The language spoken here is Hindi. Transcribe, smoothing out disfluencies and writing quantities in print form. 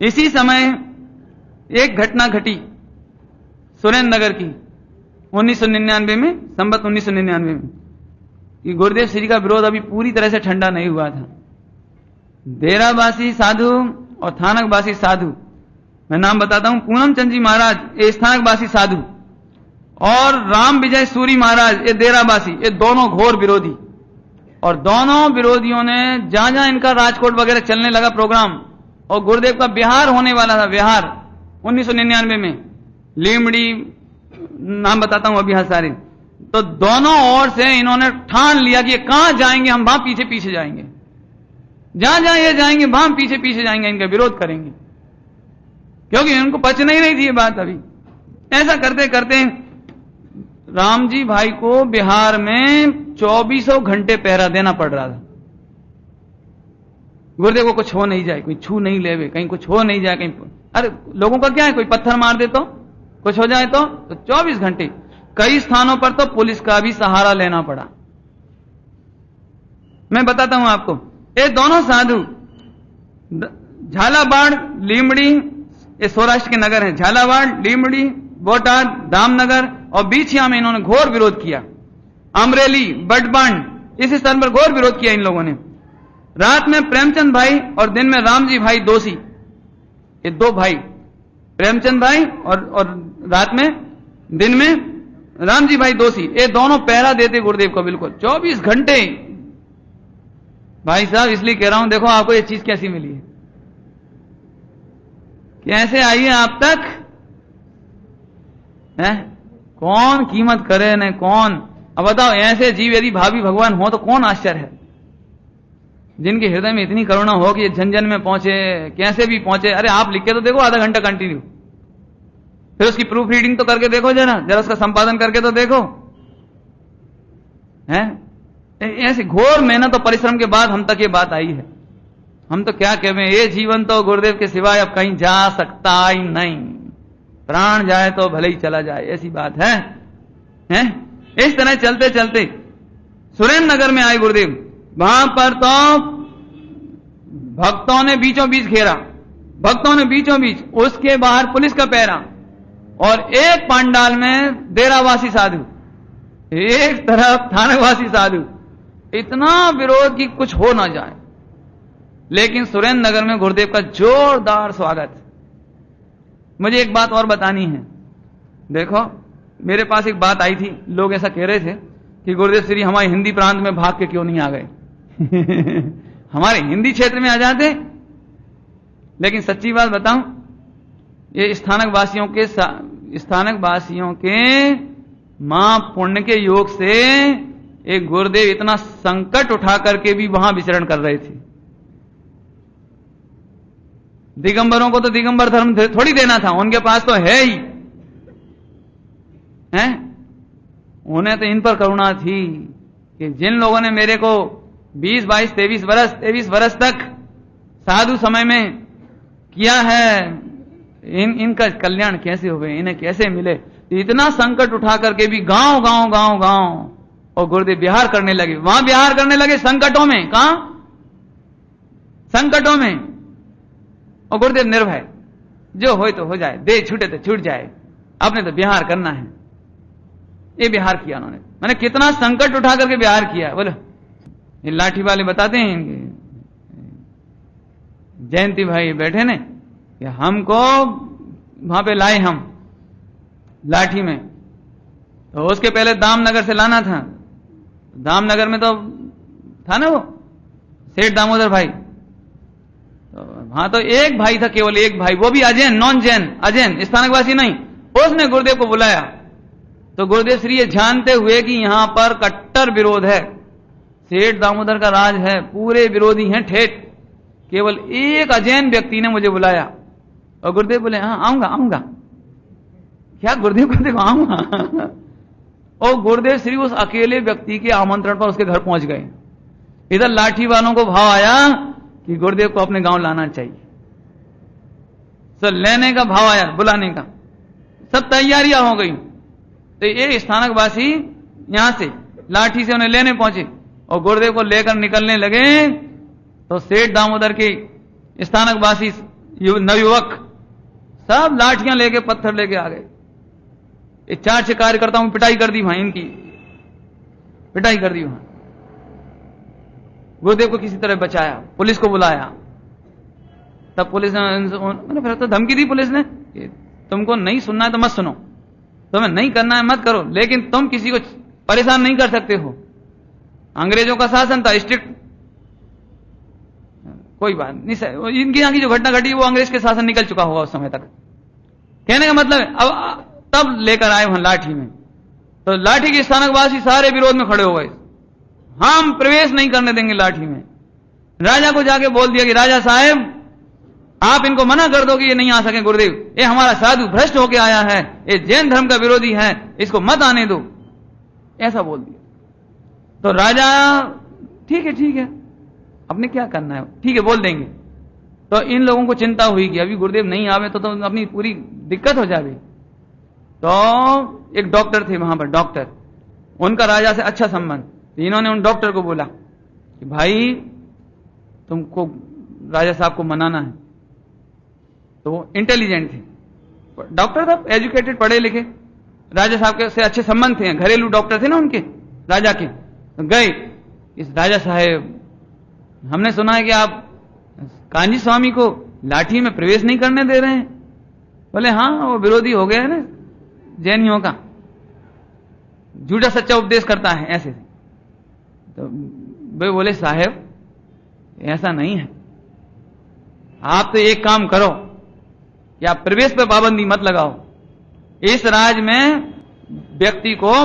इसी समय एक घटना घटी सुरेंद्रनगर की 1999 में, संवत 1999 में, कि गुरुदेव श्री का विरोध अभी पूरी तरह से ठंडा नहीं हुआ था। देरावासी साधु और थानकवासी साधु, मैं नाम बताता हूं, पूनम चंद जी महाराज ये स्थानकवासी साधु और राम विजय सूरी महाराज ये देरावासी, ये दोनों घोर विरोधी। और दोनों विरोधियों ने जहां जहां इनका राजकोट वगैरह चलने लगा प्रोग्राम, और गुरुदेव का बिहार होने वाला था, बिहार 1999 में, लीमड़ी नाम बताता हूं अभी सारे, तो दोनों ओर से इन्होंने ठान लिया कि कहां जाएंगे हम, वहां पीछे पीछे जाएंगे, जहां जहां ये जाएंगे वहां पीछे पीछे जाएंगे, इनका विरोध करेंगे, क्योंकि उनको पच नहीं रही थी ये बात अभी। ऐसा करते करते राम जी भाई को बिहार में 2400 घंटे पहरा देना पड़ रहा था। गुरुदेव को कुछ हो नहीं जाए, कोई छू नहीं लेवे, कहीं कुछ हो नहीं जाए, कहीं अरे लोगों का क्या है, कोई पत्थर मार दे तो कुछ हो जाए तो 24 घंटे। कई स्थानों पर तो पुलिस का भी सहारा लेना पड़ा। मैं बताता हूं आपको, ये दोनों साधु झालावाड़ लीमड़ी, ये सौराष्ट्र के नगर हैं, झालावाड़ लीमड़ी बोटाद दामनगर और बीछिया में इन्होंने घोर विरोध किया। अमरेली बडबांड इस स्थान पर घोर विरोध किया इन लोगों ने। रात में प्रेमचंद भाई और दिन में रामजी भाई दोषी, ये दो भाई प्रेमचंद भाई और रात में दिन में रामजी भाई दोषी, ये दोनों पहरा देते गुरुदेव को बिल्कुल 24 घंटे। भाई साहब इसलिए कह रहा हूं, देखो आपको ये चीज कैसी मिली है, कैसे आई है आप तक है? कौन कीमत करे न कौन। अब बताओ, ऐसे जीव यदि भावी भगवान हो तो कौन आश्चर्य है, जिनके हृदय में इतनी करुणा हो कि जन जन में पहुंचे, कैसे भी पहुंचे। अरे आप लिख के तो देखो आधा घंटा कंटिन्यू, फिर उसकी प्रूफ रीडिंग तो करके देखो, जरा उसका संपादन करके तो देखो, हैं? ऐसी घोर मेहनत और परिश्रम के बाद हम तक ये बात आई है। हम तो क्या कहें, ये जीवन तो गुरुदेव के सिवाय अब कहीं जा सकता ही नहीं, प्राण जाए तो भले ही चला जाए, ऐसी बात है, हैं? इस तरह चलते चलते सुरेंद्रनगर में आए गुरुदेव। वहां पर तो भक्तों ने बीचों बीच घेरा, भक्तों ने बीचों बीच, उसके बाहर पुलिस का पहरा, और एक पंडाल में देरावासी साधु, एक तरफ थानकवासी साधु, इतना विरोध कि कुछ हो ना जाए। लेकिन सुरेंद्रनगर में गुरुदेव का जोरदार स्वागत। मुझे एक बात और बतानी है, देखो मेरे पास एक बात आई थी, लोग ऐसा कह रहे थे कि गुरुदेव श्री हमारे हिंदी प्रांत में भाग के क्यों नहीं आ गए हमारे हिंदी क्षेत्र में आ जाते। लेकिन सच्ची बात बताऊं, ये स्थानक वासियों के मां पुण्य के योग से एक गुरुदेव इतना संकट उठा करके भी वहां विचरण कर रहे थे। दिगंबरों को तो दिगंबर धर्म थोड़ी देना था, उनके पास तो है ही, हैं? उन्हें तो इन पर करुणा थी कि जिन लोगों ने मेरे को 20, 22, 23 वर्ष तक साधु समय में किया है, इनका कल्याण कैसे हो गए, इन्हें कैसे मिले। इतना संकट उठा करके भी गांव गांव गांव गांव और गुरुदेव बिहार करने लगे। वहां बिहार करने लगे संकटों में, कहां संकटों में, और गुरुदेव निर्भय, जो हो तो हो जाए, दे छूटे तो छूट जाए, आपने तो बिहार करना है। ये बिहार किया उन्होंने, मैंने कितना संकट उठा करके बिहार किया। बोलो, ये लाठी वाले बताते हैं, जयंती भाई बैठे ने कि हमको वहां पे लाए हम लाठी में, तो उसके पहले दामनगर से लाना था। दामनगर में तो था ना वो सेठ दामोदर भाई, तो वहां तो एक भाई था, केवल एक भाई, वो भी अजैन, नॉन जैन, अजैन, स्थानकवासी नहीं। उसने गुरुदेव को बुलाया, तो गुरुदेव श्री ये जानते हुए कि यहां पर कट्टर विरोध है, सेठ दामोदर का राज है, पूरे विरोधी हैं ठेठ, केवल एक अजैन व्यक्ति ने मुझे बुलाया। और गुरुदेव बोले हाँ आऊंगा आऊंगा। क्या गुरुदेव को देखो आऊंगा और गुरुदेव श्री उस अकेले व्यक्ति के आमंत्रण पर उसके घर पहुंच गए। इधर लाठी वालों को भाव आया कि गुरुदेव को अपने गांव लाना चाहिए, सब लेने का भाव आया, बुलाने का, सब तैयारियां हो गई। तो ये स्थानकवासी यहां से लाठी से उन्हें लेने पहुंचे और गुरुदेव को लेकर निकलने लगे, तो सेठ दामोदर के स्थानकवासी नवयुवक सब लाठियां लेके पत्थर लेके आ गए। ये 4-6 कार्यकर्ताओं की पिटाई कर दी वहां, इनकी पिटाई कर दी वहां। गुरुदेव को किसी तरह बचाया, पुलिस को बुलाया। तब पुलिस ने फिर तो धमकी दी पुलिस ने कि तुमको नहीं सुनना है तो मत सुनो, तुम्हें नहीं करना है मत करो, लेकिन तुम किसी को परेशान नहीं कर सकते हो। अंग्रेजों का शासन था, स्ट्रिक्ट, कोई बात नहीं। इनकी यहां की जो घटना घटी वो अंग्रेज के शासन निकल चुका होगा उस समय तक। कहने का मतलब है अब तब लेकर आए वहां लाठी में, तो लाठी के स्थानकवासी सारे विरोध में खड़े हो गए, हम प्रवेश नहीं करने देंगे लाठी में। राजा को जाके बोल दिया कि राजा साहब आप इनको मना कर दो कि ये नहीं आ सके गुरुदेव, ये हमारा साधु भ्रष्ट होके आया है, ये जैन धर्म का विरोधी है, इसको मत आने दो, ऐसा बोल दिया। तो राजा ठीक है अपने क्या करना है, ठीक है बोल देंगे। तो इन लोगों को चिंता हुई कि अभी गुरुदेव नहीं आवे तो अपनी पूरी दिक्कत हो जाए। तो एक डॉक्टर थे वहां पर, डॉक्टर, उनका राजा से अच्छा संबंध, इन्होंने उन डॉक्टर को बोला कि भाई तुमको राजा साहब को मनाना है। तो वो इंटेलिजेंट थे, डॉक्टर था, एजुकेटेड, पढ़े लिखे, राजा साहब के से अच्छे संबंध थे, घरेलू डॉक्टर थे ना उनके राजा के। तो गए, इस राजा साहब हमने सुना है कि आप कांजी स्वामी को लाठी में प्रवेश नहीं करने दे रहे हैं। बोले हाँ, वो विरोधी हो गया है ना जैनियों का, झूठा सच्चा उपदेश करता है ऐसे। तो वे बोले साहब ऐसा नहीं है, आप तो एक काम करो कि आप प्रवेश पे पाबंदी मत लगाओ, इस राज्य में व्यक्ति को